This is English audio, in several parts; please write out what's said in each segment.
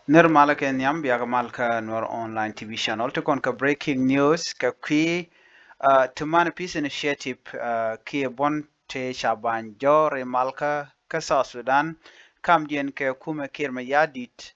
Ner malaka nyam biaga malka nor online TV channel to kon ka breaking news ka kwi tumana peace initiative ki bon te shaban jore malka ka South Sudan kam dien ke kuma kirma yadit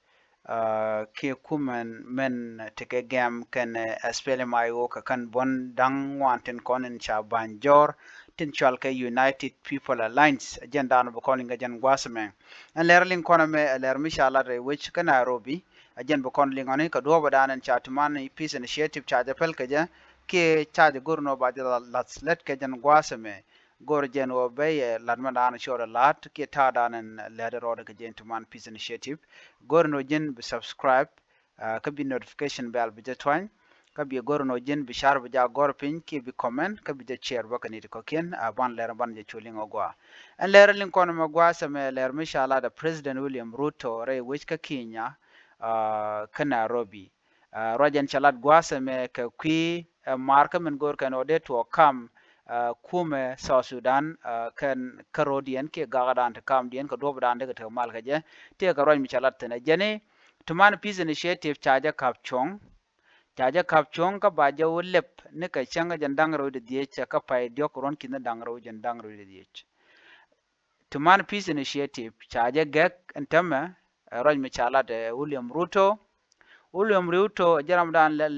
ki kuman men te ke gam kan aspele mayo ka kan bon dang wanten konen shaban jor tin chalka United People Alliance agenda no calling ajan gwasame an lerling kono me ler mishala re which ka Nairobi ajen bo kon lingoni ka do badanan chatman peace initiative chaja pel kaja ke chaja gurno ba de lats let ke jan gwasame gor jen wo be ladma dan shora lat ke ta danan leder roda ke jen tuman peace initiative gorno jen be subscribe ka bi notification bell bi jetwan ka bi gorno jen bi shar bi ja gor pin ki bi comment ka bi je share ba kanit ko ken ban ler ban je chulingo gwa en ler lin kono ma gwasame ler mishala da president William Ruto re which ka Kenya ka Nairobi rojan chalat gwasa me ka kwi marka min gor kan ode to kam kume South Sudan kan karodian ke gagadan ta kam dien ka dobdan daga ta mal ka je te ka roj mi chalat tane jene tuman peace initiative chaja kap chong ka baja wulep ne ka changa jandang ro de die cha ka pai diok ron kin dang ro jandang ro de die tuman peace initiative chaja gek entama roj mi chalat William Ruto jaram dan le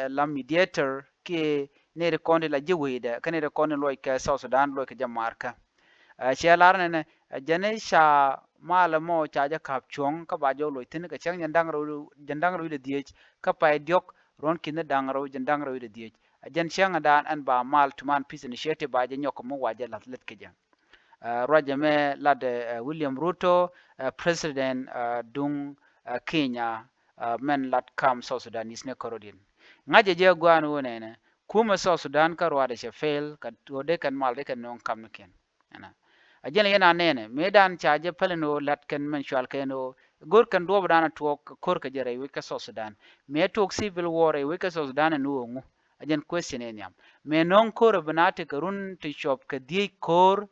la mediator ki ne de konde la jiwide kane de konde loy ka South Sudan loy ka jamarka che lar ne jane sha mala mo cha ja kap chong ka ba jo loy tin ka chang jandang ro de die ka pa diok ron kin dang ro jandang ro de die jan chang dan an ba mal tuman peace initiative ba je nyok mo waje lat ke jang roja me lad William Ruto president dung Kenya men lat kam South Sudan isne korodin ngaje je gwan wone ne kuma South Sudan ka rwada she fail ka to kan mal de kan non kam ken ana ajena yana nene medan chaje peleno lat kan men shwal keno gor kan do bana to kor ka jere wi ka South Sudan me to civil war wi ka South Sudan no ngu ajen question en yam me non kor banate karun to shop ka di kor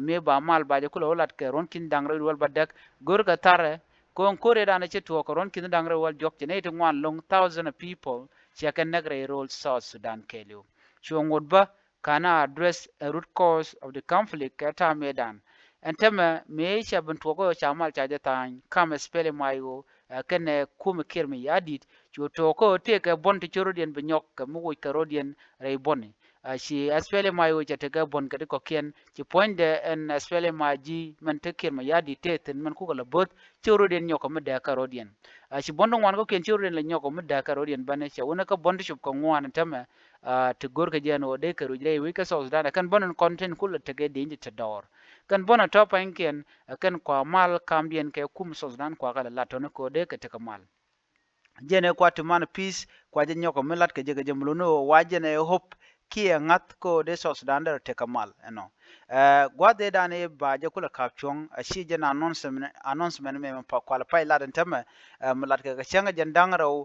me ba mal ba je kula wolat ke ron kin dangre wal badak gor ka tare kon kore dana che to ron kin dangre wal jok ne to wan long thousand of people che kan nagre role South Sudan kelu chongod ba kana address a root cause of the conflict kata medan entema me cha ban to ko cha mal cha jatan kam spele mayo kan kum kirmi yadit chu to ko te ka bon ti chorodien be nyok ka mu ka rodien rei boni shi spele mayo cha te ka bon ka ko ken ci poinde en spele maji man te kirmi yadi te ten man ku la bot chorodien nyok ma da ka rodien shi bondo wan ko ken chorodien la nyok ma da ka rodien bane cha wona ka bondo shup ko ngwan tema ti gor ka jeno de ka rujle wi ka so da kan bonon content kul te ge de ta dor kan bona to panken kan kwa mal kambien ke kum so dan kwa kala latone ko de ka te kamal jene kwa tuman peace kwa je nyoko milat ke je ke jemlo no wajene hope ki ngat ko de so dan der te kamal eno gwa de dane ba je kula kapchong shi je na announcement me pa kwala pai ladan tama milat ke changa jandang raw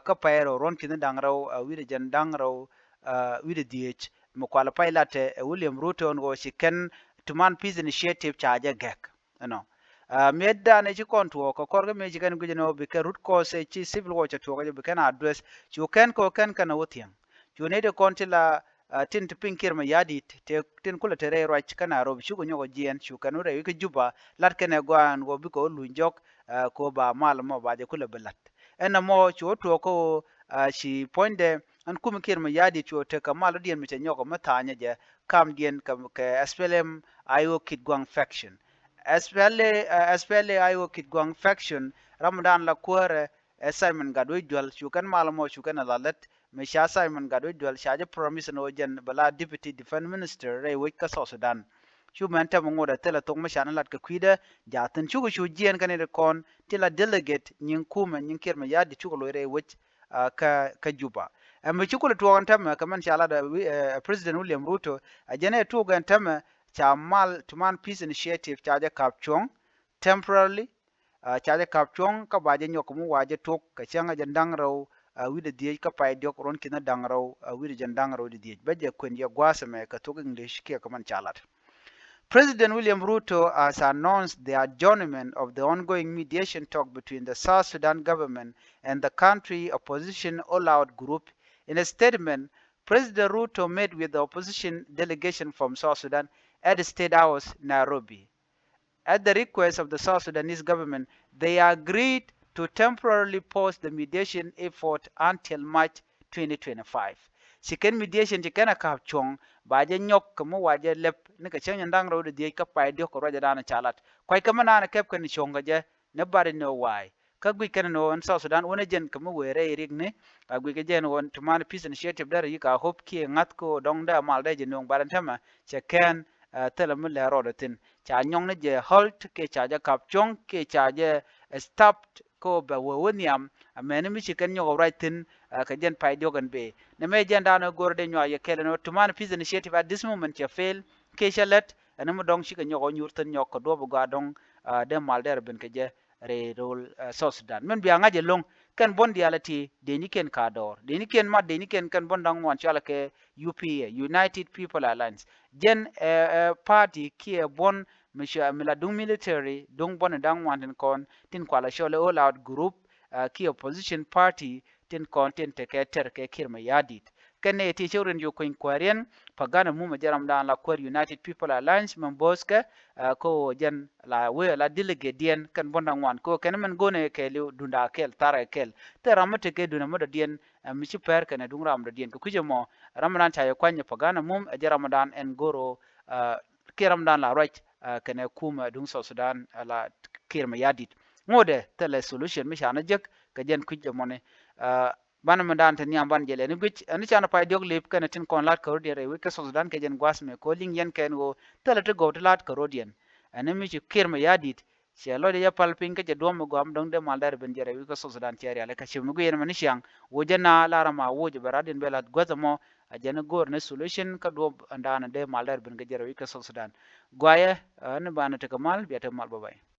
ka payro ron kin dang raw wi de jandang raw wi de diech mo kwala pai late William Ruto ngo shi ken tuman peace initiative chaje gek eno medda ne ci kontu ko korga me ci kan gujeno be ka root cause ci civil war to ko be kan address ci ken ko ken kana wotian ci ne de konti la tin to pinkir ma yadi te tin kula tere ro ci kana ro ci go nyogo jien ci kan re ke juba lat ken gwan go bi ko lu jok ko ba mal mo ba je kula belat ena mo ci to ko ci poinde an kuma kir ma yadi ci te ka mal dien mi te nyogo mata nya je kam dien kam ke SPLM ayo kid gwang faction especially ayo kit gwang faction ramadan la kuare Simon Gadwe dual shukan malamo shukan alalet me sha Simon Gadwe dual shaje promise no jen bala deputy defense minister re wik ka so Sudan shu menta mo ngoda tela tong ma shana lat ka kwida jaten shu shu jien kan kon tela delegate nyin kuma nyin kirma ya di chuko re wik ka juba me chuko to on tam ka man shala da president William Ruto ajene to gan tam chamal tuman peace initiative chaja kapchong temporarily chaja kapchong ka baje nyokumu waje tok ka changa jandang raw wida die ka pay diok ron kina dang raw wida jandang raw di die baje kwen ya gwasa me ka tok english ke ka man chalat President William Ruto has announced the adjournment of the ongoing mediation talk between the South Sudan government and the country opposition all-out group. In a statement, President Ruto met with the opposition delegation from South Sudan at the State House, Nairobi. At the request of the South Sudanese government, they agreed to temporarily pause the mediation effort until March 2025. Chicken mediation chicken a kap chong ba je nyok kamu waje lep ne ka chen ndang ro de ka pai dio ko raja dana chalat kwai kama na kep kan chong ga je ne bari no wai ka gwi kan no on South Sudan wona jen kamu were rig ne a gwi ke jen won tuman peace initiative dar yi ka hop ki ngat ko dong da mal da je no baran tama che ken tela mu le ro tin cha nyong ne je halt ke cha ja kap chong ke cha je stopped ko ba wo woniam a men mi chicken nyo right tin ka jen pai diogan be ne me jen dano gorde nyo ye kele no tuman peace initiative at this moment ya fail ke shalet ane mo dong shika nyo nyurten nyo ko do ga dong de mal der ben ke je re rol South Sudan men biya ngaje long kan bon diality de ni ken kador de ni ken ma de ni ken kan bon dang wan chala ke UPA United People Alliance jen party ki e bon misha mila dung military dung bon dang wan kon tin kwala shole all out group ki opposition party tin kon tin te ke ter ke kirma yadit kene ti cheuren yo kuin kwarian pagana mu majaram dan la kwar United People Alliance members ka ko jen la we la delegate dien kan bonda ngwan ko ken men gone ke lu dunda kel tara kel te ramate ke duna moda dien mi ci per ken dung ram da dien ko kujemo ramadan cha yo kwanya pagana mum ramadan en goro ke ramadan la right ken kuma dung so Sudan la kirma yadit ngode tele solution mi shana jek ka jen kujemo ne bana mandan tan yam ban jele ni gwich ani chana pay diog lip kana tin kon lat karo dire we ka Sudan ke jen gwas me ko ling yen ken go tala to go to lat karo dien ani mi ci kirma yadit she lo de ya pal pin ke je dom go am dong de mal dar ben jere we ka Sudan tiari ale ka shim go yen mani shang wo jana lara ma wo je baradin belat gwazamo a jana gor ne solution ka do andana de mal dar ben ke jere we ka Sudan gwaye ani bana te kamal biata mal babay